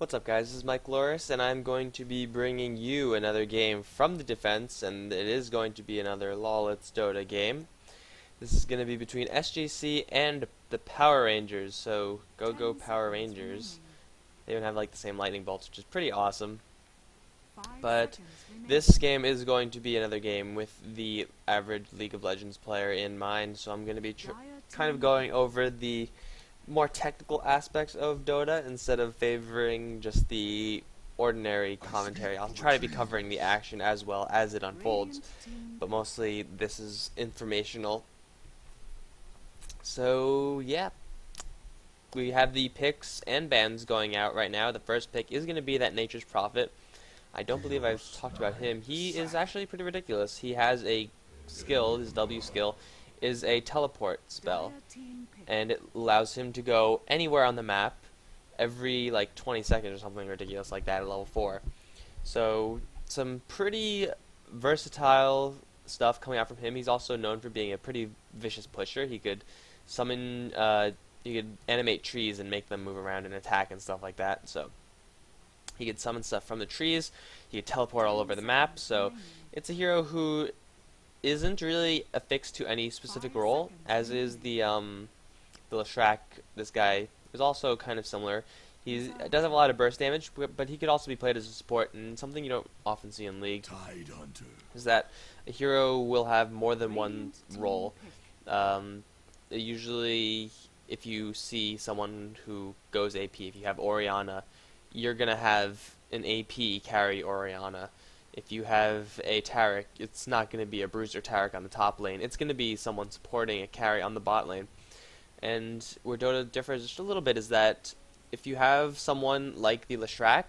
What's up, guys? This is Mike Loris, and I'm going to be bringing you another game from the defense, and it is going to be another LoL Its Dota game. This is going to be between SGC and the Power Rangers, so go Power Rangers. They even have like the same lightning bolts, which is pretty awesome. But this game is going to be another game with the average League of Legends player in mind, so I'm going to be kind of going over the more technical aspects of Dota instead of favoring just the ordinary commentary. I'll try to be covering the action as well as it unfolds, but mostly this is informational. So yeah, we have the picks and bans going out right now. The first pick is going to be that Nature's Prophet. I don't believe I've talked about him. He is actually pretty ridiculous. He has a skill, his W skill, is a teleport spell, and it allows him to go anywhere on the map every like 20 seconds or something ridiculous like that at level 4. So some pretty versatile stuff coming out from him. He's also known for being a pretty vicious pusher. He could summon, he could animate trees and make them move around and attack and stuff like that. So he could summon stuff from the trees. He could teleport all over the map. So it's a hero who isn't really affixed to any specific role, as is the Leshrac. This guy is also kind of similar. He does have a lot of burst damage, but he could also be played as a support, and something you don't often see in League is that a hero will have more than one role. Usually, if you see someone who goes AP, if you have Orianna, you're going to have an AP carry Orianna. If you have a Taric, it's not going to be a Bruiser Taric on the top lane. It's going to be someone supporting a carry on the bot lane. And where Dota differs just a little bit is that if you have someone like the Leshrac,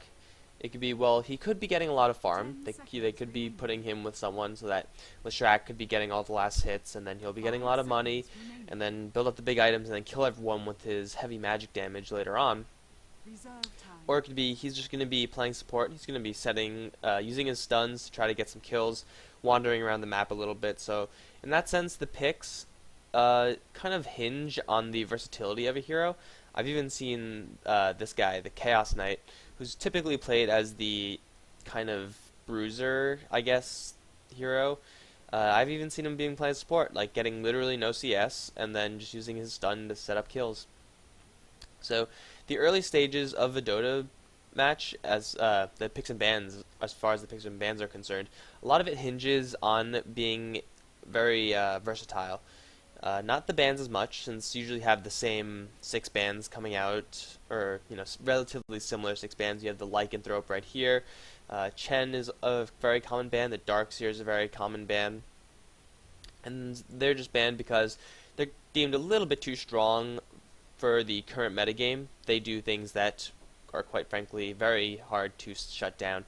it could be, well, he could be getting a lot of farm. They could be putting him with someone so that Leshrac could be getting all the last hits, and then he'll be getting a lot of money, and then build up the big items, and then kill everyone with his heavy magic damage later on. Or it could be he's just going to be playing support. He's going to be setting, using his stuns to try to get some kills, wandering around the map a little bit. So in that sense, the picks kind of hinge on the versatility of a hero. I've even seen this guy, the Chaos Knight, who's typically played as the kind of bruiser, I guess, hero. I've even seen him being played support, like getting literally no CS and then just using his stun to set up kills. So the early stages of a Dota match, as the picks and bans, as far as the picks and bans are concerned, a lot of it hinges on being very versatile. Not the bans as much, since you usually have the same 6 bans coming out, or relatively similar 6 bans. You have the Lycanthrope right here. Chen is a very common ban. The Darkseer is a very common ban, and they're just banned because they're deemed a little bit too strong for the current metagame. They do things that are quite frankly very hard to shut down.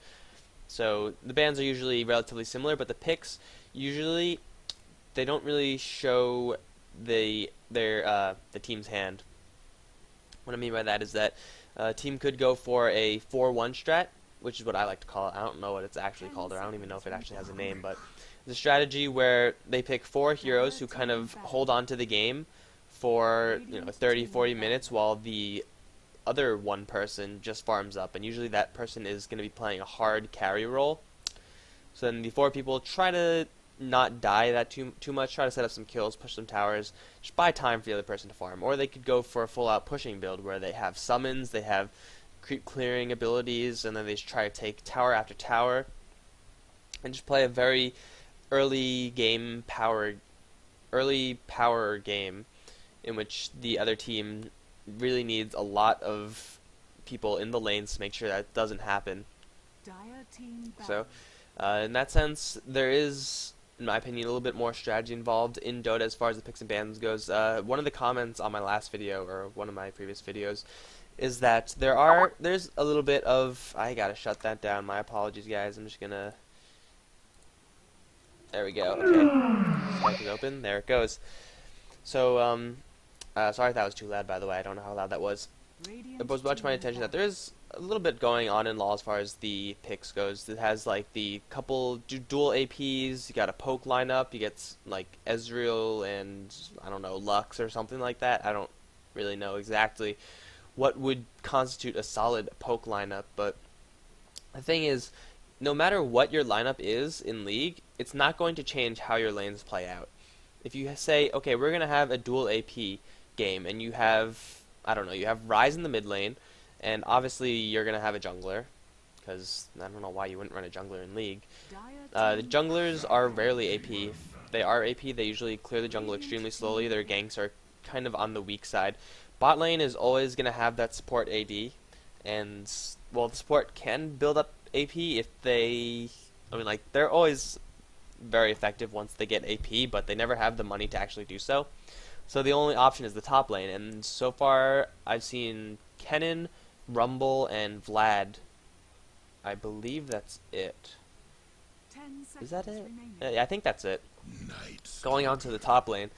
So the bans are usually relatively similar, but the picks usually they don't really show the team's hand. What I mean by that is that a team could go for a 4-1 strat, which is what I like to call it. I don't know what it's actually called, or I don't even know if it actually has a name, but it's a strategy where they pick 4 heroes who kind of hold on to the game for 30-40 minutes while the other one person just farms up, and usually that person is going to be playing a hard carry role. So then the 4 people try to not die that too much, try to set up some kills, push some towers, just buy time for the other person to farm. Or they could go for a full-out pushing build where they have summons, they have creep clearing abilities, and then they just try to take tower after tower and just play a very early power game in which the other team really needs a lot of people in the lanes to make sure that doesn't happen. So in that sense, there is, in my opinion, a little bit more strategy involved in Dota as far as the picks and bans goes. One of the comments on my last video, or one of my previous videos, is that there's a little bit of, I gotta shut that down, my apologies guys, I'm just gonna, there we go, okay, Skype is open, there it goes. So, sorry if that was too loud, by the way, I don't know how loud that was. It was much my attention that there is a little bit going on in LoL as far as the picks goes. It has like the couple dual APs, you got a poke lineup, you get like Ezreal and I don't know, Lux or something like that. I don't really know exactly what would constitute a solid poke lineup. But the thing is, no matter what your lineup is in League, it's not going to change how your lanes play out. If you say, okay, we're going to have a dual AP game, and you have, I don't know, you have Ryze in the mid lane, and obviously you're going to have a jungler, because I don't know why you wouldn't run a jungler in League. The junglers are rarely AP. If they are AP, they usually clear the jungle extremely slowly. Their ganks are kind of on the weak side. Bot lane is always going to have that support AD, and, well, the support can build up AP if they, I mean, like, they're always very effective once they get AP, but they never have the money to actually do so. So the only option is the top lane, and so far I've seen Kennen, Rumble, and Vlad. I believe that's it. Is that it? Yeah, I think that's it. Going on to the top lane.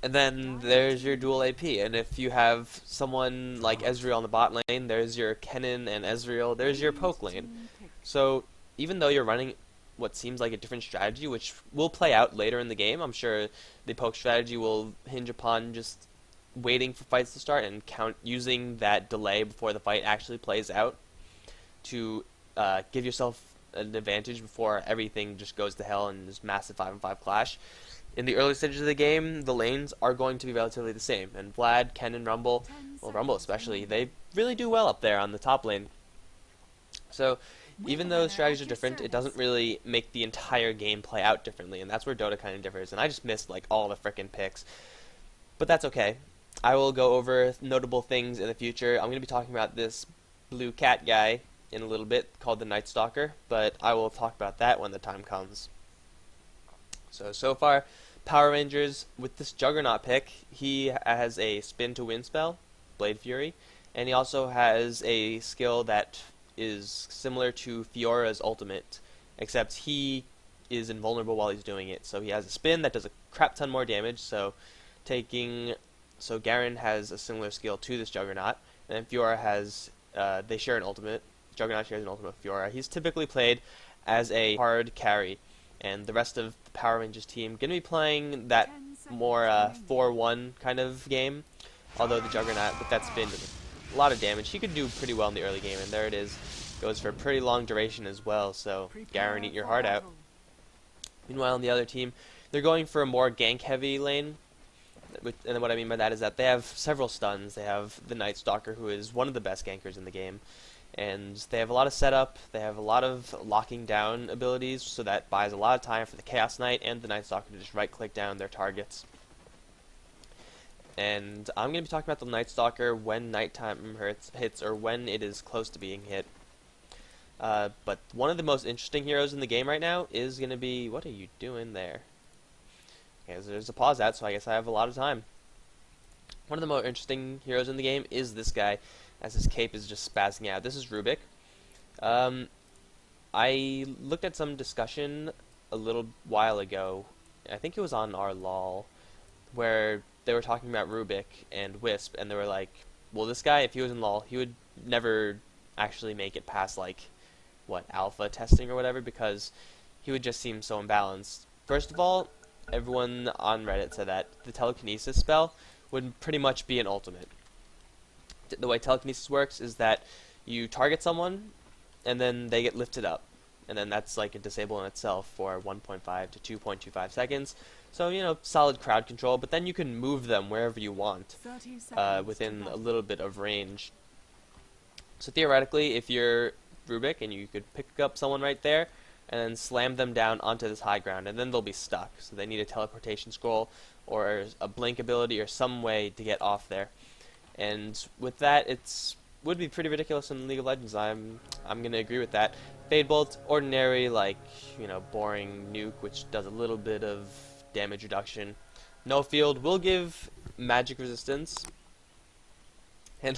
And then there's your dual AP, and if you have someone like Ezreal on the bot lane, there's your Kennen and Ezreal, there's your poke lane. So even though you're running what seems like a different strategy, which will play out later in the game, I'm sure the poke strategy will hinge upon just waiting for fights to start and using that delay before the fight actually plays out to give yourself an advantage before everything just goes to hell and there's massive 5-on-5 clash. In the early stages of the game, the lanes are going to be relatively the same, and Vlad, Kennen, Rumble, well, Rumble especially, they really do well up there on the top lane. So even though the strategies are different, it doesn't really make the entire game play out differently, and that's where Dota kind of differs. And I just missed like all the frickin' picks, but that's okay. I will go over notable things in the future. I'm going to be talking about this blue cat guy in a little bit called the Night Stalker, but I will talk about that when the time comes. So far, Power Rangers, with this Juggernaut pick, he has a spin to win spell, Blade Fury, and he also has a skill that is similar to Fiora's ultimate, except he is invulnerable while he's doing it. So he has a spin that does a crap ton more damage, so Garen has a similar skill to this Juggernaut, and then Fiora has, they share an ultimate. Juggernaut shares an ultimate with Fiora. He's typically played as a hard carry, and the rest of the Power Rangers team going to be playing that more 4-1 kind of game, although the Juggernaut, with that spin, does a lot of damage. He could do pretty well in the early game, and there it is. Goes for a pretty long duration as well, so Garen, eat your heart out. Meanwhile, on the other team, they're going for a more gank-heavy lane, and what I mean by that is that they have several stuns. They have the Night Stalker, who is one of the best gankers in the game, and they have a lot of setup, they have a lot of locking down abilities, so that buys a lot of time for the Chaos Knight and the Night Stalker to just right-click down their targets. And I'm going to be talking about the Night Stalker when nighttime hits, or when it is close to being hit. But one of the most interesting heroes in the game right now is going to be... What are you doing there? Okay, so there's a pause out, so I guess I have a lot of time. One of the more interesting heroes in the game is this guy, as his cape is just spazzing out. This is Rubik. I looked at some discussion a little while ago, I think it was on our LoL, where they were talking about Rubik and Wisp, and they were like, well, this guy, if he was in LoL, he would never actually make it past, like, what, alpha testing or whatever, because he would just seem so imbalanced. First of all, everyone on Reddit said that the telekinesis spell would pretty much be an ultimate. The way telekinesis works is that you target someone, and then they get lifted up. And then that's like a disable in itself for 1.5 to 2.25 seconds. So, you know, solid crowd control, but then you can move them wherever you want within a little bit of range. So theoretically, if you're Rubik and you could pick up someone right there and then slam them down onto this high ground, and then they'll be stuck. So they need a teleportation scroll or a blink ability or some way to get off there. And with that, would be pretty ridiculous in League of Legends. I'm gonna agree with that. Fade Bolt, ordinary, like, you know, boring nuke, which does a little bit of damage reduction. No Field will give magic resistance. And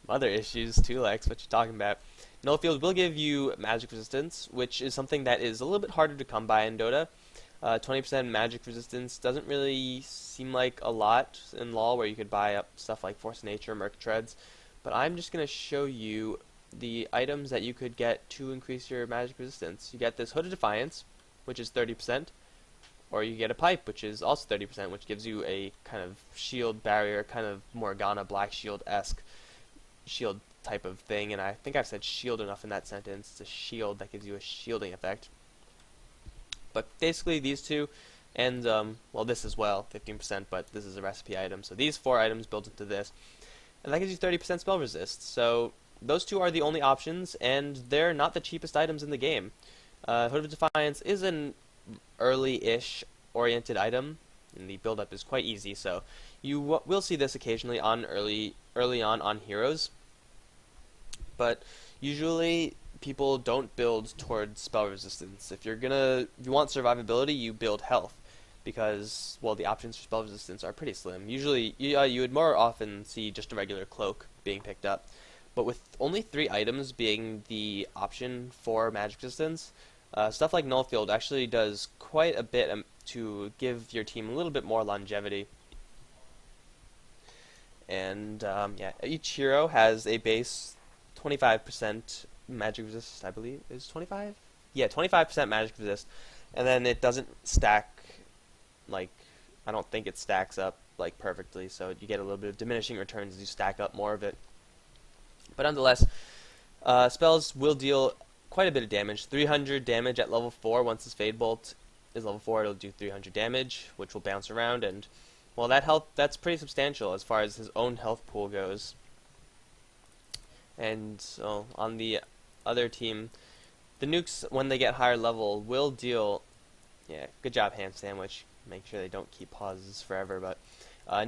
other issues, 2x, what you talking about. No Field will give you magic resistance, which is something that is a little bit harder to come by in Dota. 20% magic resistance doesn't really seem like a lot in LoL, where you could buy up stuff like Force of Nature, Merc Treads. But I'm just going to show you the items that you could get to increase your magic resistance. You get this Hood of Defiance, which is 30%, or you get a Pipe, which is also 30%, which gives you a kind of shield barrier, kind of Morgana Black Shield-esque. shield type of thing, and I think I've said shield enough in that sentence. It's a shield that gives you a shielding effect. But basically these two, and well, this as well, 15%, but this is a recipe item. So these 4 items built into this, and that gives you 30% spell resist. So those 2 are the only options, and they're not the cheapest items in the game. Hood of Defiance is an early-ish oriented item, and the build-up is quite easy, so you will see this occasionally on early on heroes. But usually people don't build towards spell resistance. If you want survivability, you build health, because, well, the options for spell resistance are pretty slim. Usually you would more often see just a regular cloak being picked up. But with only 3 items being the option for magic resistance, stuff like Null Field actually does quite a bit to give your team a little bit more longevity. And yeah, each hero has a base 25% magic resist, I believe. Is 25? Yeah, 25% magic resist. And then it doesn't stack, like, I don't think it stacks up, like, perfectly, so you get a little bit of diminishing returns as you stack up more of it. But nonetheless, spells will deal quite a bit of damage. 300 damage at level 4. Once this Fade Bolt is level 4, it'll do 300 damage, which will bounce around, and, well, that's pretty substantial as far as his own health pool goes. And so on the other team, the nukes, when they get higher level, will deal... Yeah, good job, Ham Sandwich. Make sure they don't keep pauses forever, but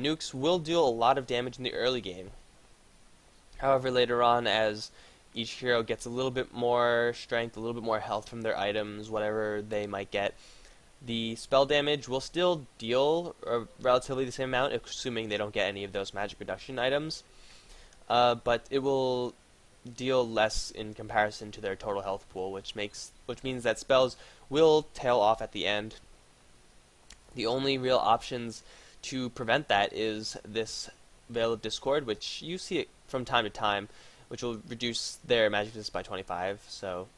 nukes will deal a lot of damage in the early game. However, later on, as each hero gets a little bit more strength, a little bit more health from their items, whatever they might get, the spell damage will still deal relatively the same amount, assuming they don't get any of those magic reduction items. But it will deal less in comparison to their total health pool, which means that spells will tail off at the end. The only real options to prevent that is this Veil of Discord, which you see it from time to time, which will reduce their magic resist by 25. So,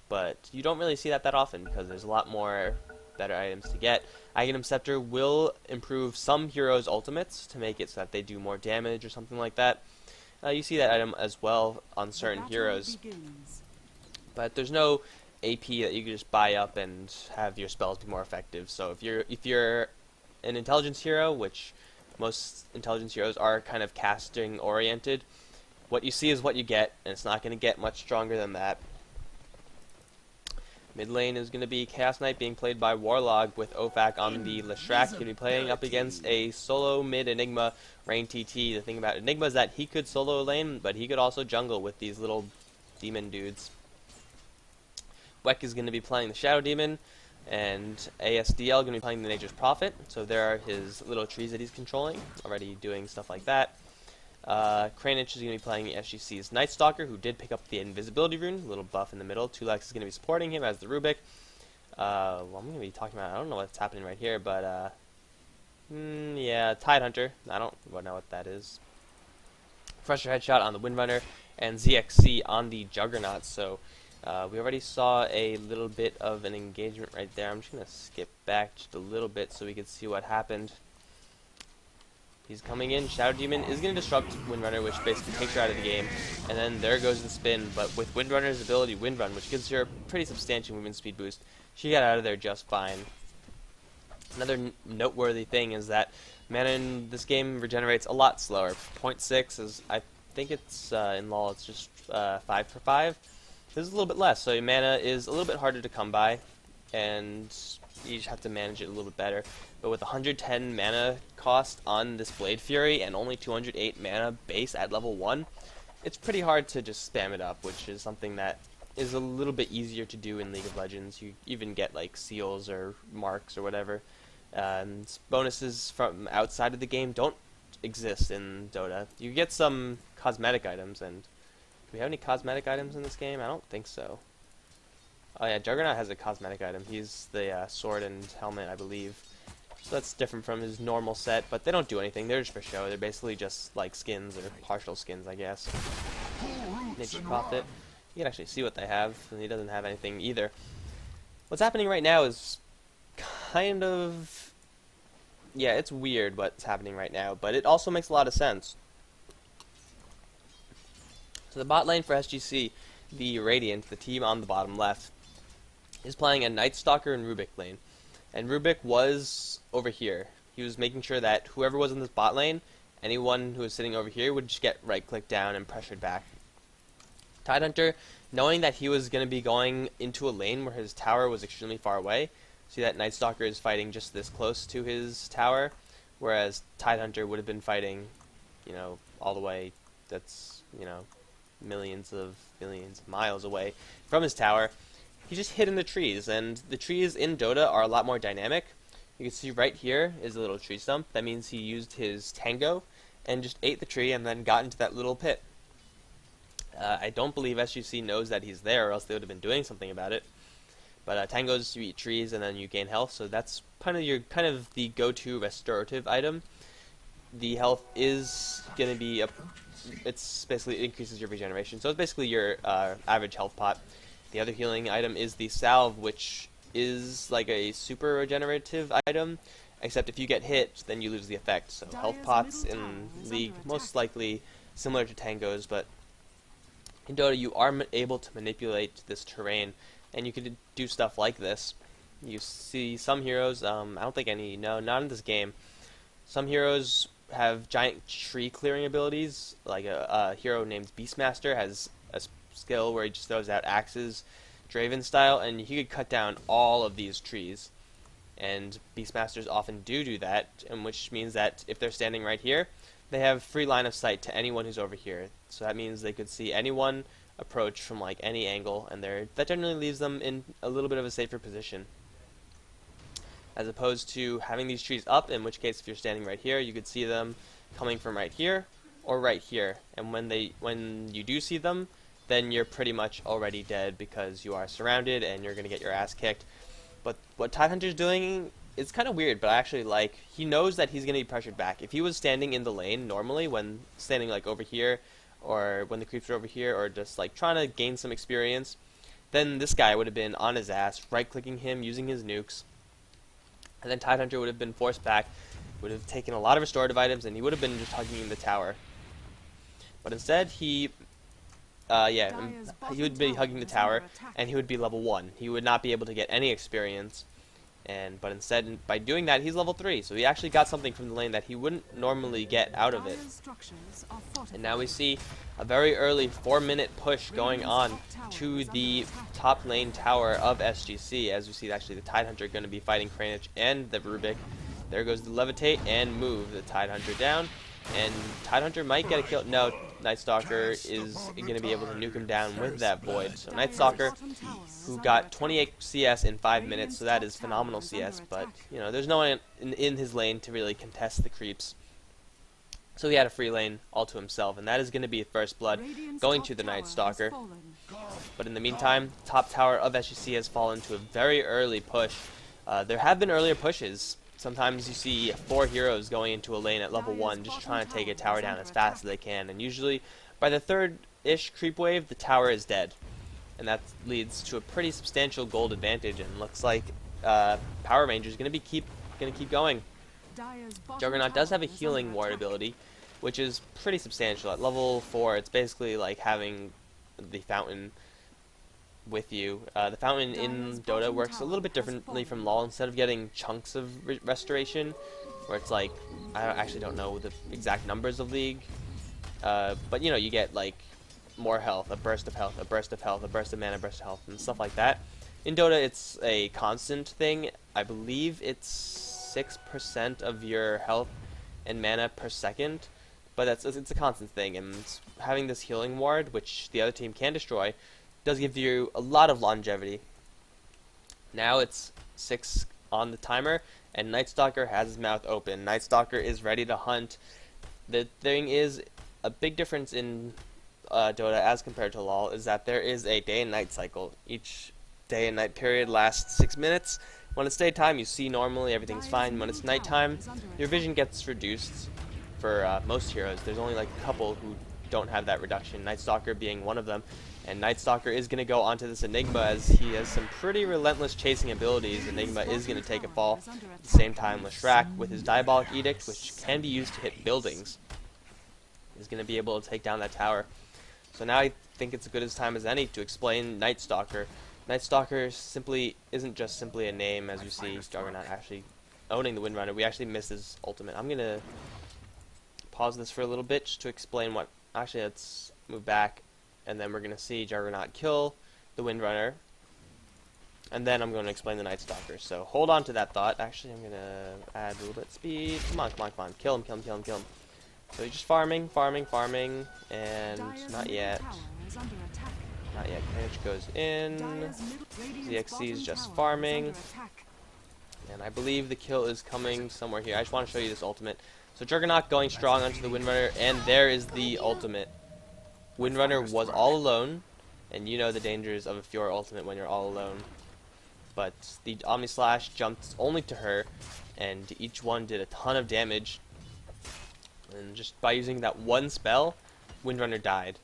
but you don't really see that often because there's a lot more better items to get. Aghanim Scepter will improve some heroes' ultimates to make it so that they do more damage or something like that. You see that item as well on certain heroes, but there's no AP that you can just buy up and have your spells be more effective. So if you're an intelligence hero, which most intelligence heroes are kind of casting oriented, what you see is what you get, and it's not going to get much stronger than that. Mid lane is going to be Chaos Knight being played by Warlog with Ofak on the Leshrac. Going to be playing up against a solo mid Enigma Rain TT. The thing about Enigma is that he could solo lane, but he could also jungle with these little demon dudes. Weck is going to be playing the Shadow Demon, and ASDL going to be playing the Nature's Prophet. So there are his little trees that he's controlling, already doing stuff like that. Kranich is going to be playing the SGC's Night Stalker, who did pick up the invisibility rune, a little buff in the middle. Tulex is going to be supporting him as the Rubik. Well, I'm going to be talking about, I don't know what's happening right here, but, yeah, Tide Hunter. I don't know what that is. Fresher Headshot on the Windrunner, and ZXC on the Juggernaut. So, we already saw a little bit of an engagement right there. I'm just going to skip back just a little bit so we can see what happened. He's coming in. Shadow Demon is going to disrupt Windrunner, which basically takes her out of the game. And then there goes the spin. But with Windrunner's ability, Windrun, which gives her a pretty substantial movement speed boost, she got out of there just fine. Another noteworthy thing is that mana in this game regenerates a lot slower. 0.6 is, I think it's, in LoL, it's just 5 per 5. This is a little bit less, so mana is a little bit harder to come by, and you just have to manage it a little bit better. But with 110 mana cost on this Blade Fury and only 208 mana base at level 1, it's pretty hard to just spam it up, which is something that is a little bit easier to do in League of Legends. You even get like seals or marks or whatever. And bonuses from outside of the game don't exist in Dota. You get some cosmetic items, and do we have any cosmetic items in this game? I don't think so. Oh yeah, Juggernaut has a cosmetic item. He's the sword and helmet, I believe. So that's different from his normal set, but they don't do anything. They're just for show. They're basically just like skins, or partial skins, I guess. Nature's Prophet. You can actually see what they have, and he doesn't have anything either. What's happening right now is kind of... yeah, it's weird what's happening right now, but it also makes a lot of sense. So the bot lane for SGC, the Radiant, the team on the bottom left, is playing a Night Stalker and Rubik lane. And Rubik was over here. He was making sure that whoever was in this bot lane, anyone who was sitting over here would just get right-clicked down and pressured back. Tidehunter, knowing that he was going to be going into a lane where his tower was extremely far away, see that Night Stalker is fighting just this close to his tower, whereas Tidehunter would have been fighting, all the way, that's, millions of miles away from his tower. He just hid in the trees, and the trees in Dota are a lot more dynamic. You can see right here is a little tree stump. That means he used his Tango and just ate the tree and then got into that little pit. I don't believe SGC knows that he's there, or else they would have been doing something about it. But Tangos, you eat trees and then you gain health, so that's kind of the go-to restorative item. The health is going to be it's basically, it increases your regeneration, so it's basically your average health pot. The other healing item is the salve, which is like a super regenerative item, except if you get hit, then you lose the effect. So health pots in League, most likely similar to Tangos, but in Dota you are able to manipulate this terrain, and you could do stuff like this. You see some heroes, I don't think any, no, not in this game. Some heroes have giant tree clearing abilities, like a hero named Beastmaster has a skill where he just throws out axes, Draven style, and he could cut down all of these trees. And Beastmasters often do that, and which means that if they're standing right here, they have free line of sight to anyone who's over here. So that means they could see anyone approach from like any angle, and that generally leaves them in a little bit of a safer position, as opposed to having these trees up, in which case if you're standing right here, you could see them coming from right here or right here. And when you do see them, then you're pretty much already dead because you are surrounded and you're going to get your ass kicked. But what Tidehunter's doing is kind of weird, but I actually like, he knows that he's going to be pressured back. If he was standing in the lane normally, when standing like over here, or when the creeps are over here, or just like trying to gain some experience, then this guy would have been on his ass, right-clicking him, using his nukes, and then Tidehunter would have been forced back, would have taken a lot of restorative items, and he would have been just hugging the tower. But instead, he would be hugging the tower, and he would be level 1. He would not be able to get any experience, but instead, by doing that, he's level 3. So he actually got something from the lane that he wouldn't normally get out of it. And now we see a very early 4-minute push going on to the top lane tower of SGC. As we see, actually, the Tidehunter going to be fighting Kranich and the Rubik. There goes the Levitate and move the Tidehunter down. And Tidehunter might get a kill. No, Night Stalker is going to be able to nuke him down with that Void. So Night Stalker, who got 28 CS in 5 minutes, so that is phenomenal CS, but, there's no one in his lane to really contest the creeps. So he had a free lane all to himself, and that is going to be first blood going to the Night Stalker. But in the meantime, top tower of SGC has fallen to a very early push. There have been earlier pushes. Sometimes you see 4 heroes going into a lane at level 1 just trying to take a tower down as fast as they can, and usually by the 3rd-ish creep wave, the tower is dead. And that leads to a pretty substantial gold advantage, and looks like Power Ranger is going to keep going. Juggernaut does have a healing ward ability, which is pretty substantial. At level 4, it's basically like having the fountain with you. The fountain in Dota works a little bit differently from LoL. Instead of getting chunks of restoration, where it's like, I actually don't know the exact numbers of League, but you get like more health, a burst of health, a burst of health, a burst of mana, a burst of health, and stuff like that. In Dota, it's a constant thing. I believe it's 6% of your health and mana per second, but it's a constant thing, and having this healing ward, which the other team can destroy, does give you a lot of longevity. Now it's 6 on the timer, and Night Stalker has his mouth open. Night Stalker is ready to hunt. The thing is, a big difference in Dota as compared to LoL is that there is a day and night cycle. Each day and night period lasts 6 minutes. When it's daytime, you see normally, everything's fine. When it's nighttime, your vision gets reduced for most heroes. There's only like a couple who don't have that reduction, Night Stalker being one of them. And Night Stalker is going to go onto this Enigma, as he has some pretty relentless chasing abilities. Enigma is going to take a fall. At the same time, Leshrac, with his Diabolic Edict, which can be used to hit buildings, is going to be able to take down that tower. So now I think it's as good as time as any to explain Night Stalker. Night Stalker simply isn't just simply a name, as you see Juggernaut actually owning the Windrunner. We actually missed his ultimate. I'm gonna pause this for a little bit just to explain what. Actually, let's move back, and then we're gonna see Juggernaut kill the Windrunner, and then I'm going to explain the Night Stalker. So hold on to that thought. Actually, I'm gonna add a little bit of speed. Come on, come on, come on! Kill him, kill him, kill him, kill him. So he's just farming, farming, farming, and not yet. Not yet. Damage goes in. ZXC is just farming. And I believe the kill is coming somewhere here. I just want to show you this ultimate. So Juggernaut going strong onto the Windrunner, and there is the ultimate. Windrunner was all alone, and you know the dangers of a Fiora ultimate when you're all alone. But the Omni Slash jumped only to her, and each one did a ton of damage. And just by using that one spell, Windrunner died.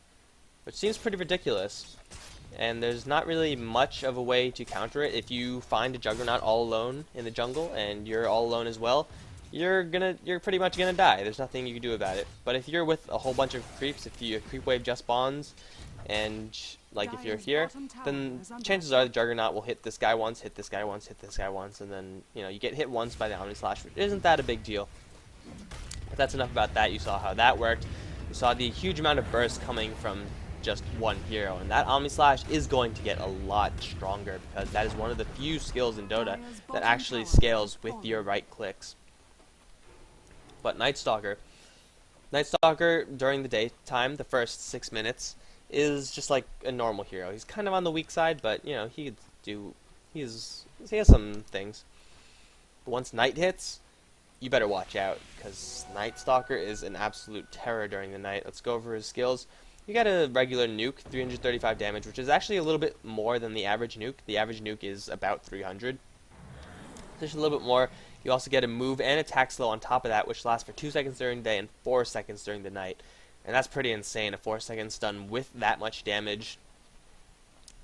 Which seems pretty ridiculous. And there's not really much of a way to counter it. If you find a Juggernaut all alone in the jungle, and you're all alone as well, you're pretty much gonna die. There's nothing you can do about it. But if you're with a whole bunch of creeps, if your creep wave just spawns, and like if you're here, then chances are the Juggernaut will hit this guy once, hit this guy once, hit this guy once, and then you get hit once by the Omni Slash, which isn't that a big deal. But that's enough about that. You saw how that worked. You saw the huge amount of burst coming from just one hero, and that Omni Slash is going to get a lot stronger because that is one of the few skills in Dota that actually scales with your right clicks. But Night Stalker during the daytime, the first 6 minutes, is just like a normal hero. He's kind of on the weak side, but he has some things. But once night hits, you better watch out, because Night Stalker is an absolute terror during the night. Let's go over his skills. You got a regular nuke, 335 damage, which is actually a little bit more than the average nuke. The average nuke is about 300. Just a little bit more. You also get a move and attack slow on top of that, which lasts for 2 seconds during the day and 4 seconds during the night. And that's pretty insane. A 4-second stun with that much damage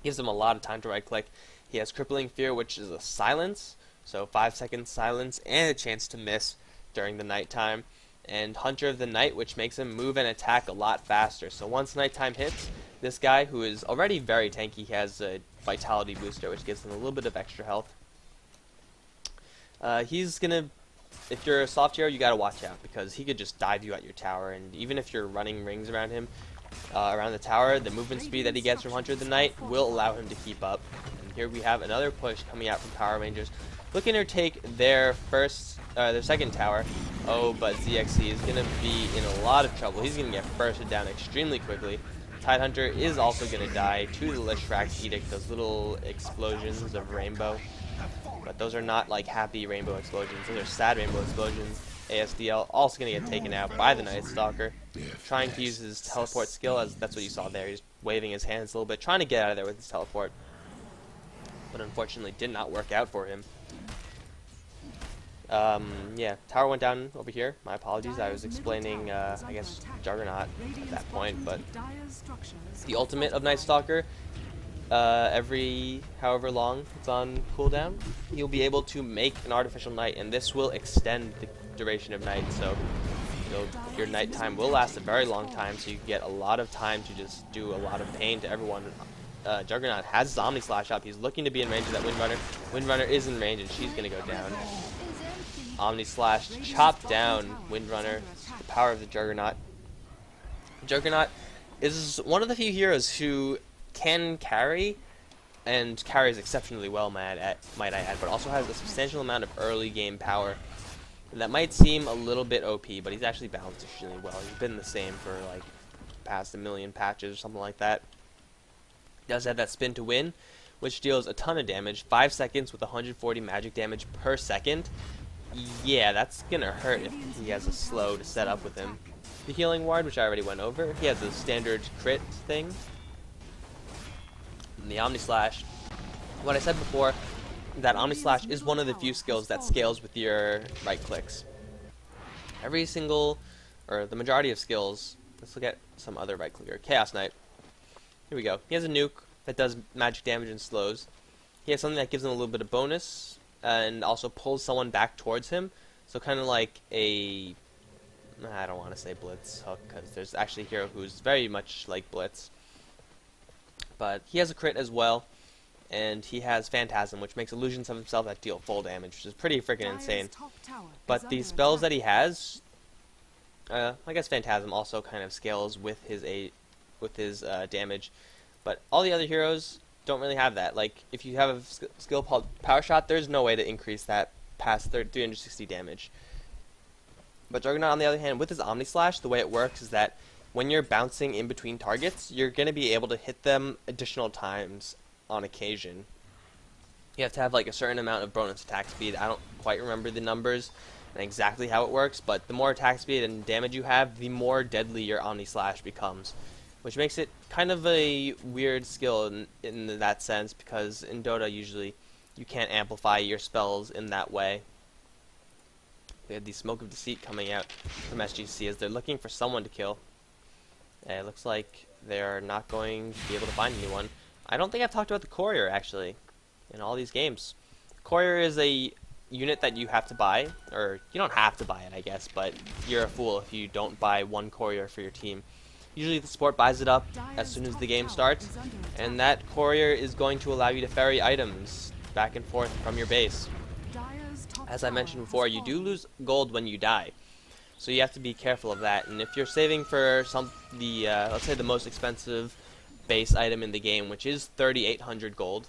gives him a lot of time to right click. He has Crippling Fear, which is a silence, so 5-second silence and a chance to miss during the nighttime. And Hunter of the Night, which makes him move and attack a lot faster. So once nighttime hits, this guy, who is already very tanky, has a vitality booster, which gives him a little bit of extra health. He's gonna, if you're a soft hero, you gotta watch out, because he could just dive you at your tower, and even if you're running rings around him, around the tower, the movement speed that he gets from Hunter of the Night will allow him to keep up. And here we have another push coming out from Power Rangers, looking to take their second tower. Oh, but ZXC is gonna be in a lot of trouble. He's gonna get bursted down extremely quickly. Tidehunter is also gonna die to the Lishrax Edict, those little explosions of rainbow. But those are not like happy rainbow explosions, those are sad rainbow explosions. ASDL also going to get taken out by the Night Stalker, trying to use his teleport skill, as that's what you saw there. He's waving his hands a little bit, trying to get out of there with his teleport. But unfortunately did not work out for him. Yeah, tower went down over here. My apologies, I was explaining, I guess, Juggernaut at that point, but the ultimate of Night Stalker, every however long it's on cooldown, you'll be able to make an artificial night, and this will extend the duration of night, so your nighttime will last a very long time, so you get a lot of time to just do a lot of pain to everyone. Juggernaut has his Omni Slash up. He's looking to be in range of that Windrunner. Windrunner is in range, and she's going to go down. Omni Slash chopped down Windrunner. The power of the Juggernaut. Juggernaut is one of the few heroes who can carry, and carries exceptionally well, might I add, but also has a substantial amount of early game power. And that might seem a little bit OP, but he's actually balanced extremely well. He's been the same for like past 1 million patches or something like that. He does have that spin to win, which deals a ton of damage, 5 seconds with 140 magic damage per second. Yeah, that's gonna hurt if he has a slow to set up with him. The healing ward, which I already went over, he has a standard crit thing. And the Omni Slash, what I said before, that Omni Slash is one of the few skills that scales with your right clicks. Every single, or the majority of skills, let's look at some other right clicker. Chaos Knight. Here we go. He has a nuke that does magic damage and slows. He has something that gives him a little bit of bonus, and also pulls someone back towards him. So kind of like I don't want to say Blitz Hook, because there's actually a hero who's very much like Blitz. But he has a crit as well, and he has Phantasm, which makes illusions of himself that deal full damage, which is pretty freaking insane. But the spells that he has, I guess Phantasm also kind of scales with his damage, but all the other heroes don't really have that. Like, if you have a skill called Power Shot, there's no way to increase that past 360 damage. But Juggernaut, on the other hand, with his Omni Slash, the way it works is that when you're bouncing in between targets, you're going to be able to hit them additional times on occasion. You have to have like a certain amount of bonus attack speed. I don't quite remember the numbers and exactly how it works, but the more attack speed and damage you have, the more deadly your Omni Slash becomes, which makes it kind of a weird skill in that sense, because in Dota usually you can't amplify your spells in that way. We had the Smoke of Deceit coming out from SGC as they're looking for someone to kill. It looks like they're not going to be able to find anyone. I don't think I've talked about the Courier, actually, in all these games. Courier is a unit that you have to buy, or you don't have to buy it, I guess, but you're a fool if you don't buy one Courier for your team. Usually the support buys it up as soon as the game starts, and that Courier is going to allow you to ferry items back and forth from your base. As I mentioned before, you do lose gold when you die, so you have to be careful of that. And if you're saving for let's say the most expensive base item in the game, which is 3,800 gold,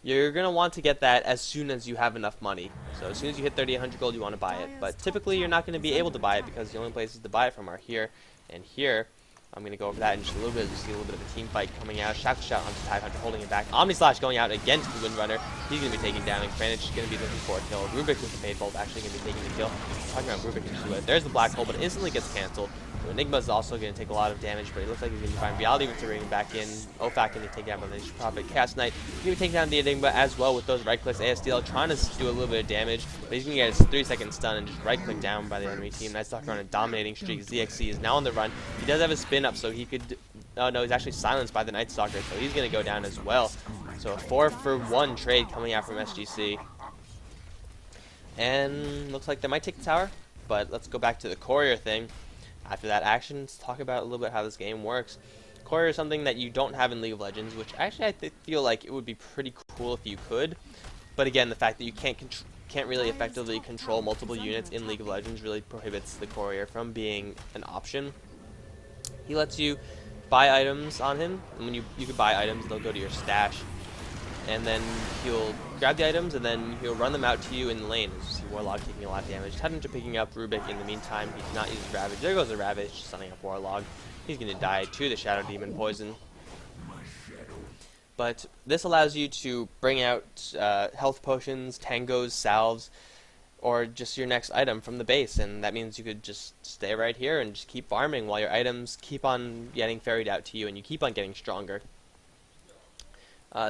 you're going to want to get that as soon as you have enough money. So as soon as you hit 3,800 gold, you want to buy it. But typically you're not going to be able to buy it because the only places to buy it from are here and here. I'm going to go over that in just a little bit. You see a little bit of a team fight coming out. Shout to shout onto Tidehunter holding it back. Omni Slash going out against the Windrunner. He's going to be taken down. Kranich is going to be looking for a kill. Rubik with the Fade Bolt actually going to be taking the kill. Talking about Rubik into it. There's the Black Hole, but it instantly gets cancelled. So Enigma is also going to take a lot of damage, but it looks like he's going to find Reality with the ring back in. Ofak going to take down Malicious Prophet. Chaos Knight going to be taking down the Enigma as well with those right clicks. ASDL trying to do a little bit of damage, but he's going to get his 3-second stun and just right click down by the enemy team. Night Stalker on a dominating streak. ZXC is now on the run. He does have a spin up, so he could. Oh no, he's actually silenced by the Night Stalker, so he's going to go down as well. So a 4-for-1 trade coming out from SGC. And looks like they might take the tower, but let's go back to the Courier thing. After that action, let's talk about a little bit how this game works. Courier is something that you don't have in League of Legends, which actually I feel like it would be pretty cool if you could. But again, the fact that you can't really effectively control multiple units in League of Legends really prohibits the Courier from being an option. He lets you buy items on him, and when you can buy items, they'll go to your stash, and then he'll grab the items and then he'll run them out to you in the lane. As you see Warlock taking a lot of damage. Tidehunter picking up Rubik in the meantime. He did not use his Ravage. There goes the Ravage, stunning up Warlock. He's going to die to the Shadow Demon poison. But this allows you to bring out health potions, tangos, salves, or just your next item from the base, and that means you could just stay right here and just keep farming while your items keep on getting ferried out to you and you keep on getting stronger.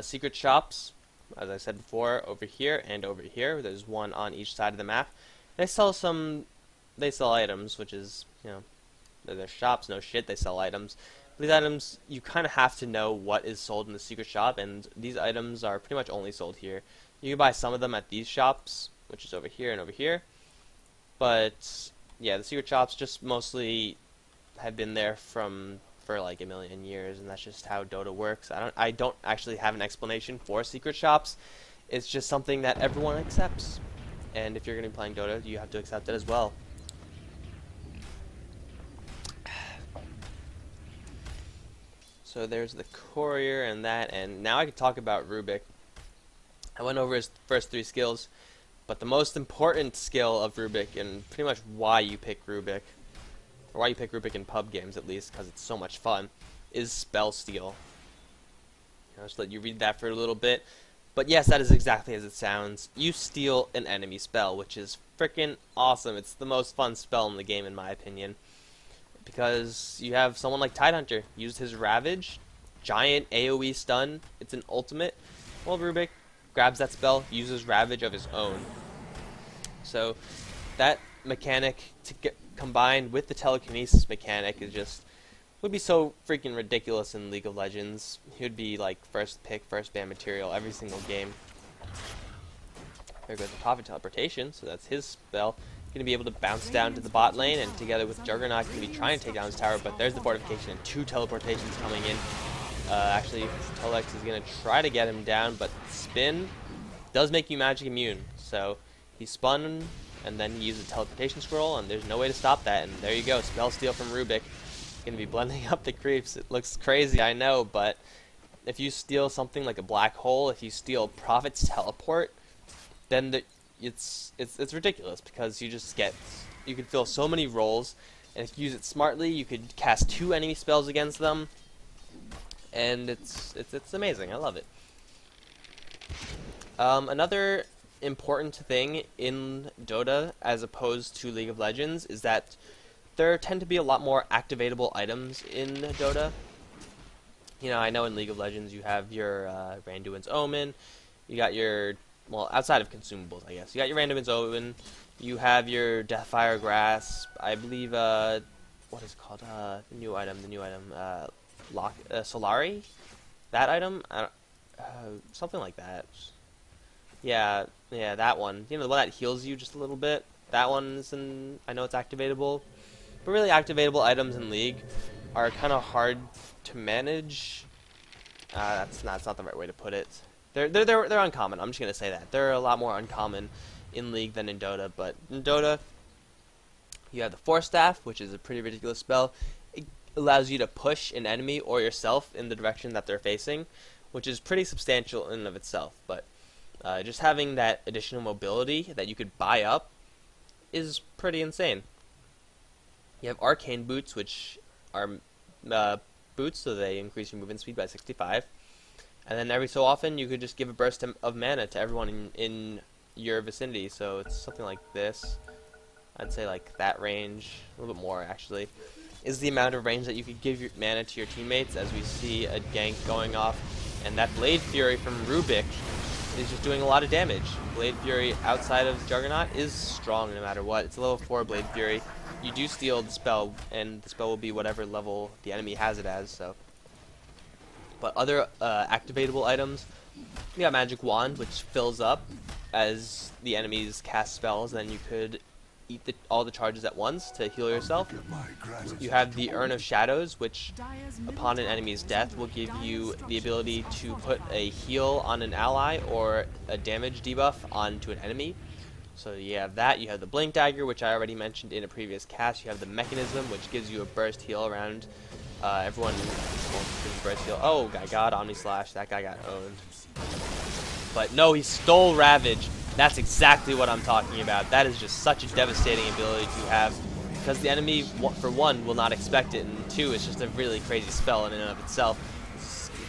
Secret shops, as I said before, over here and over here. There's one on each side of the map. They sell items, which is, you know, they're shops, no shit, they sell items. These items, you kind of have to know what is sold in the secret shop, and these items are pretty much only sold here. You can buy some of them at these shops, which is over here and over here. But yeah, the secret shops just mostly have been there for like a million years, and that's just how Dota works. I don't actually have an explanation for secret shops. It's just something that everyone accepts. And if you're going to be playing Dota, you have to accept it as well. So there's the Courier and that, and now I can talk about Rubik. I went over his first 3 skills, but the most important skill of Rubik, and pretty much why you pick Rubik, or why you pick Rubik in pub games at least, because it's so much fun, is Spell Steal. I'll just let you read that for a little bit. But yes, that is exactly as it sounds. You steal an enemy spell, which is freaking awesome. It's the most fun spell in the game, in my opinion. Because you have someone like Tidehunter, used his Ravage, giant AoE stun, it's an ultimate. Well, Rubik grabs that spell, uses Ravage of his own. So that mechanic to get combined with the telekinesis mechanic would be so freaking ridiculous in League of Legends. He would be like first pick, first ban material every single game. There goes the Prophet Teleportation, so that's his spell. Going to be able to bounce down to the bot lane, and together with Juggernaut going to be trying to take down his tower, but there's the fortification and 2 teleportations coming in. Actually, Telex is going to try to get him down, but spin does make you magic immune. So he spun, and then he used a teleportation scroll, and there's no way to stop that. And there you go, spell steal from Rubik. Going to be blending up the creeps. It looks crazy, I know, but if you steal something like a black hole, if you steal Prophet's teleport, then it's ridiculous, because you could fill so many roles, and if you use it smartly, you could cast 2 enemy spells against them, and it's amazing. I love it. Another important thing in Dota as opposed to League of Legends is that there tend to be a lot more activatable items in Dota. You know, I know in League of Legends you have your Randuin's Omen, you got your, well, outside of consumables, I guess, you got your Randuin's Omen, you have your Deathfire Grasp, I believe, what is it called, the new item, Solari? That item? Something like that. Yeah, that one. You know, the one that heals you just a little bit. That one's I know it's activatable. But really, activatable items in League are kind of hard to manage. That's not the right way to put it. They're uncommon. I'm just gonna say that they're a lot more uncommon in League than in Dota. But in Dota, you have the Force Staff, which is a pretty ridiculous spell. It allows you to push an enemy or yourself in the direction that they're facing, which is pretty substantial in and of itself. But just having that additional mobility that you could buy up is pretty insane. You have Arcane Boots, which are boots, so they increase your movement speed by 65. And then every so often, you could just give a burst of mana to everyone in your vicinity. So it's something like this. I'd say like that range, a little bit more actually, is the amount of range that you could give your mana to your teammates, as we see a gank going off. And that Blade Fury from Rubik is just doing a lot of damage. Blade Fury outside of Juggernaut is strong no matter what. It's a level 4 Blade Fury. You do steal the spell, and the spell will be whatever level the enemy has it as. So, but other activatable items, you got Magic Wand, which fills up as the enemies cast spells. Then you could eat all the charges at once to heal yourself. You have the Urn of Shadows, which upon an enemy's death will give you the ability to put a heal on an ally or a damage debuff onto an enemy. So you have that. You have the Blink Dagger, which I already mentioned in a previous cast. You have the Mechanism, which gives you a burst heal around everyone. Burst heal. Oh, guy got Omni Slash. That guy got owned. But no, he stole Ravage. That's exactly what I'm talking about. That is just such a devastating ability to have, because the enemy, for one, will not expect it, and two, it's just a really crazy spell in and of itself.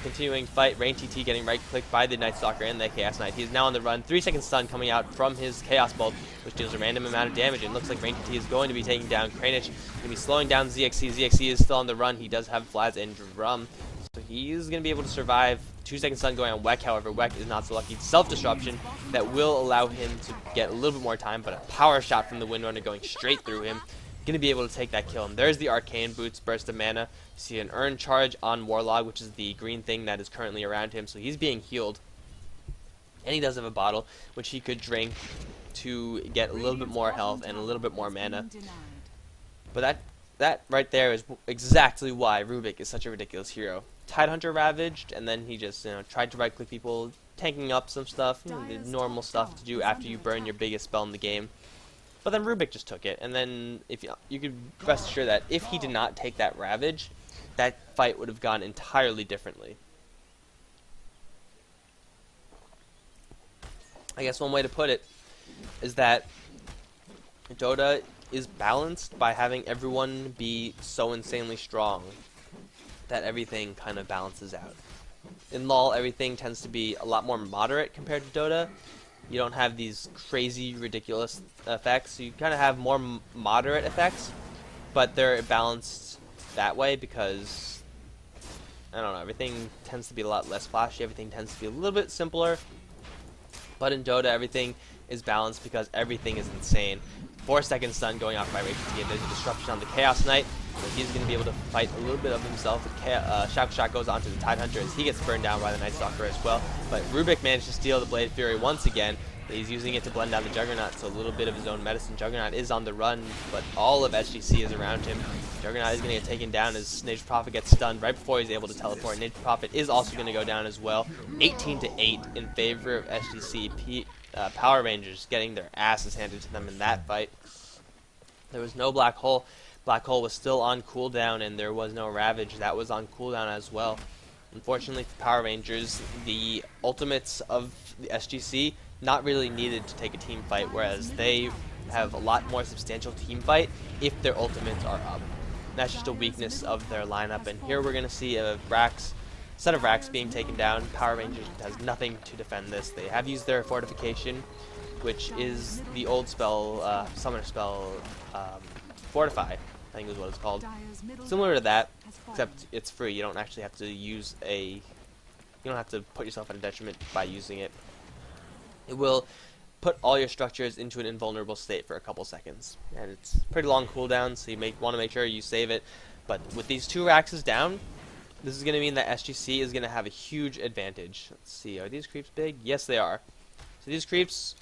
Continuing fight, Rain TT getting right-clicked by the Night Stalker and the Chaos Knight. He is now on the run. 3-second stun coming out from his Chaos Bolt, which deals a random amount of damage. And looks like Rain TT is going to be taking down Kranich. Going to be slowing down ZXC. ZXC is still on the run. He does have Flaz and Drum, so he is going to be able to survive. 2-second stun going on Weck, however, Weck is not so lucky. Self-disruption that will allow him to get a little bit more time, but a power shot from the Windrunner going straight through him. Going to be able to take that kill. And there's the Arcane Boots, burst of mana. You see an Earn Charge on Warlog, which is the green thing that is currently around him. So he's being healed. And he does have a bottle, which he could drink to get a little bit more health and a little bit more mana. But that right there is exactly why Rubik is such a ridiculous hero. Tidehunter Ravaged, and then he just tried to right-click people, tanking up some stuff, the normal stuff to do after you burn your biggest spell in the game. But then Rubik just took it, and then if you could rest assured that if he did not take that Ravage, that fight would have gone entirely differently. I guess one way to put it is that Dota is balanced by having everyone be so insanely strong that everything kind of balances out. In LoL, everything tends to be a lot more moderate compared to Dota. You don't have these crazy, ridiculous effects. You kind of have more moderate effects, but they're balanced that way because, I don't know, everything tends to be a lot less flashy. Everything tends to be a little bit simpler. But in Dota, everything is balanced because everything is insane. 4-second stun going off by Rage TT, and there's a disruption on the Chaos Knight. So he's going to be able to fight a little bit of himself. Shaco Shot goes onto the Tidehunter as he gets burned down by the Night Stalker as well. But Rubik managed to steal the Blade Fury once again. He's using it to blend out the Juggernaut, so a little bit of his own medicine. Juggernaut is on the run, but all of SGC is around him. Juggernaut is going to get taken down as Nature's Prophet gets stunned right before he's able to teleport. Nature's Prophet is also going to go down as well. 18-8 in favor of SGC. Power Rangers getting their asses handed to them in that fight. There was no Black Hole. Black Hole was still on cooldown, and there was no Ravage. That was on cooldown as well. Unfortunately for Power Rangers, the ultimates of the SGC not really needed to take a team fight, whereas they have a lot more substantial team fight if their ultimates are up. That's just a weakness of their lineup, and here we're going to see a set of Racks being taken down. Power Rangers has nothing to defend this. They have used their Fortification, which is the old spell, summoner spell, Fortify, I think is what it's called. Similar to that, except it's free. You don't actually have to use you don't have to put yourself at a detriment by using it. It will put all your structures into an invulnerable state for a couple seconds, and it's pretty long cooldown, so you want to make sure you save it. But with these two Raxes down, this is going to mean that SGC is going to have a huge advantage. Let's see, are these creeps big? Yes, they are. So these creeps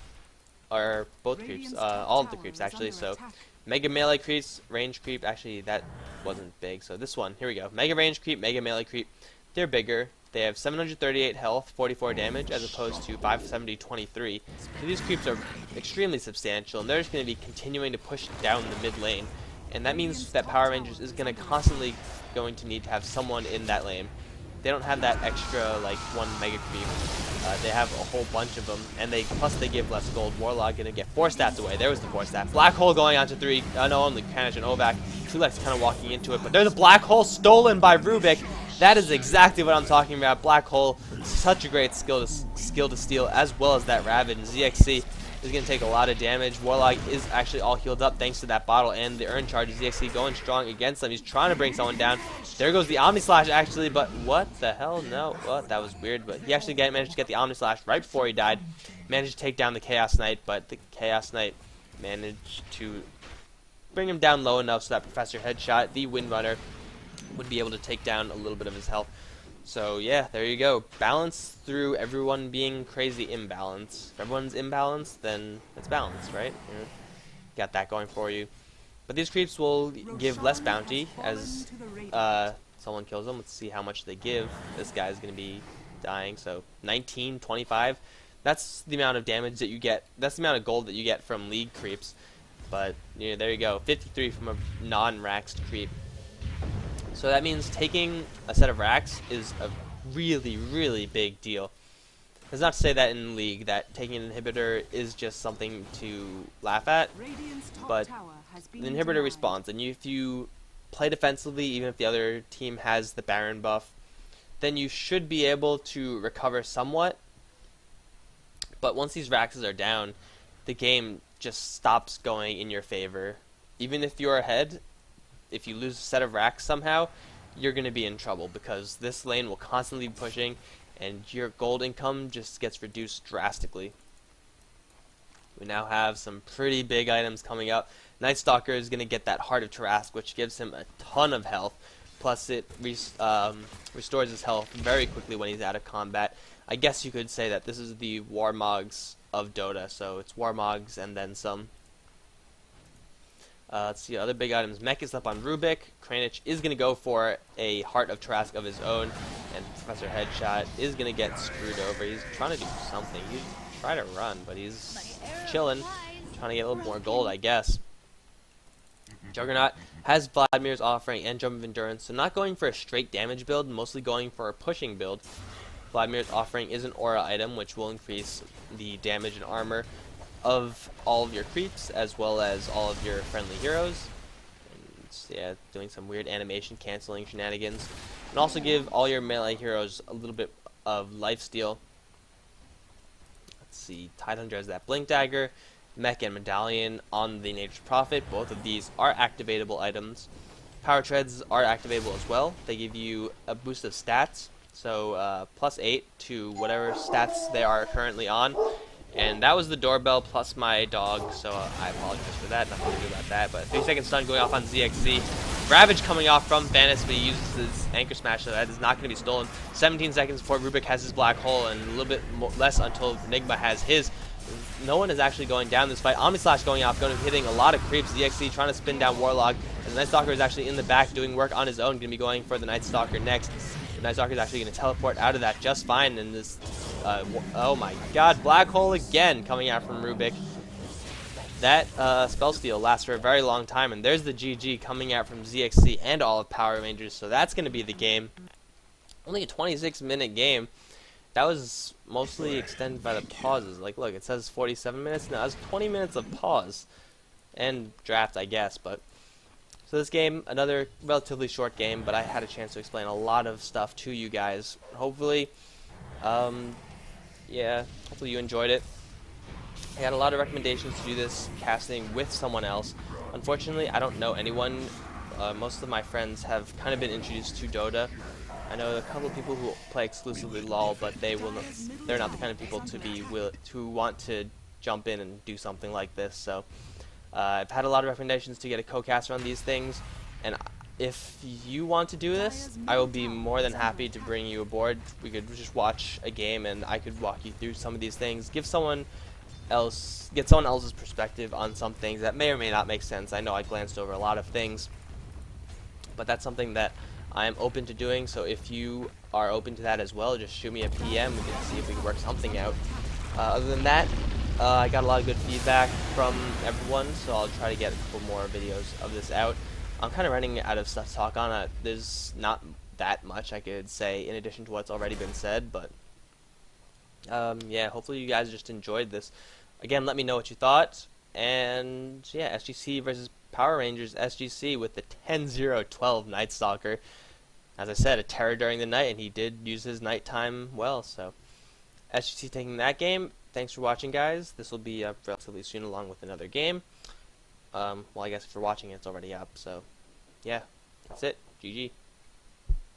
are both creeps, all of the creeps actually. So Mega Melee creeps, Range creep, actually that wasn't big. So this one, here we go. Mega Range creep, Mega Melee creep, they're bigger. They have 738 health, 44 damage, as opposed to 570, 23. So these creeps are extremely substantial, and they're just going to be continuing to push down the mid lane. And that means that Power Rangers is going to constantly need to have someone in that lane. They don't have that extra, like, one Mega Creep. They have a whole bunch of them, and plus they give less gold. Warlock going to get 4 stats away. There was the 4 stat. Black Hole going on to 3. No, only Kanish and Ovak. Tulek's kind of walking into it, but there's a Black Hole stolen by Rubik. That is exactly what I'm talking about. Black Hole, such a great skill to steal, as well as that Ravage. ZXC is going to take a lot of damage. Warlock is actually all healed up thanks to that bottle and the Urn Charge. ZXC going strong against them. He's trying to bring someone down. There goes the Omni Slash actually, but what the hell? No, well, that was weird, but he actually managed to get the Omni Slash right before he died. Managed to take down the Chaos Knight, but the Chaos Knight managed to bring him down low enough so that Professor Headshot, the Windrunner, would be able to take down a little bit of his health. So yeah, there you go. Balance through everyone being crazy imbalance. If everyone's imbalanced, then it's balanced, right? Yeah. Got that going for you. But these creeps will give less bounty as someone kills them. Let's see how much they give. This guy's going to be dying, so 19, 25. That's the amount of damage that you get. That's the amount of gold that you get from League creeps. But yeah, there you go. 53 from a non-Raxed creep. So that means taking a set of Racks is a really, really big deal. That's not to say that in League that taking an inhibitor is just something to laugh at, but the inhibitor responds, and if you play defensively, even if the other team has the Baron buff, then you should be able to recover somewhat. But once these Raxes are down, the game just stops going in your favor. Even if you're ahead, if you lose a set of Racks somehow, you're going to be in trouble because this lane will constantly be pushing and your gold income just gets reduced drastically. We now have some pretty big items coming up. Night Stalker is going to get that Heart of Tarask, which gives him a ton of health, plus it restores his health very quickly when he's out of combat. I guess you could say that this is the Warmogs of Dota, so it's Warmogs and then some. Let's see, other big items. Mech is up on Rubik. Kranich is going to go for a Heart of Tarask of his own. And Professor Headshot is going to get screwed over. He's trying to do something. He's trying to run, but he's chilling. Trying to get a little more gold, I guess. Juggernaut has Vladimir's Offering and Jump of Endurance. So not going for a straight damage build, mostly going for a pushing build. Vladimir's Offering is an aura item, which will increase the damage and armor of all of your creeps as well as all of your friendly heroes. And, yeah, doing some weird animation canceling shenanigans. And also give all your melee heroes a little bit of lifesteal. Let's see, Tidehunter has that Blink Dagger, Mech and Medallion on the Nature's Prophet. Both of these are activatable items. Power Treads are activatable as well. They give you a boost of stats, so +8 to whatever stats they are currently on. And that was the doorbell plus my dog, so I apologize for that. Nothing to do about that. But 3-second stun going off on ZXC. Ravage coming off from Vanis, but he uses his Anchor Smash, so that is not going to be stolen. 17 seconds before Rubik has his Black Hole, and a little bit less until Enigma has his. No one is actually going down this fight. Omnislash going off, hitting a lot of creeps. ZXC trying to spin down Warlock. And the Night Stalker is actually in the back doing work on his own. Going to be going for the Night Stalker next. The Night Stalker is actually going to teleport out of that just fine. And this, oh my god, Black Hole again coming out from Rubik. That spell steal lasts for a very long time. And there's the GG coming out from ZXC and all of Power Rangers. So that's going to be the game. Only a 26-minute game. That was mostly extended by the pauses. Like, look, it says 47 minutes. Now, it's 20 minutes of pause. And draft, I guess. But so this game, another relatively short game, but I had a chance to explain a lot of stuff to you guys. Hopefully, yeah, hopefully you enjoyed it. I had a lot of recommendations to do this casting with someone else. Unfortunately, I don't know anyone. Most of my friends have kind of been introduced to Dota. I know a couple of people who play exclusively LoL, but they're not the kind of people to want to jump in and do something like this. So I've had a lot of recommendations to get a co-caster on these things, and if you want to do this, I will be more than happy to bring you aboard. We could just watch a game, and I could walk you through some of these things, get someone else's perspective on some things that may or may not make sense. I know I glanced over a lot of things, but that's something that I am open to doing, so if you are open to that as well, just shoot me a PM. We can see if we can work something out. Other than that, I got a lot of good feedback from everyone, so I'll try to get a couple more videos of this out. I'm kind of running out of stuff to talk on. There's not that much I could say in addition to what's already been said, but yeah, hopefully you guys just enjoyed this. Again, let me know what you thought, and yeah, SGC versus Power Rangers SGC with the 10-0-12 Night Stalker. As I said, a terror during the night, and he did use his nighttime well, so SGC taking that game. Thanks for watching, guys. This will be up relatively soon along with another game. Well, I guess if you're watching it, it's already up, so yeah, that's it. GG.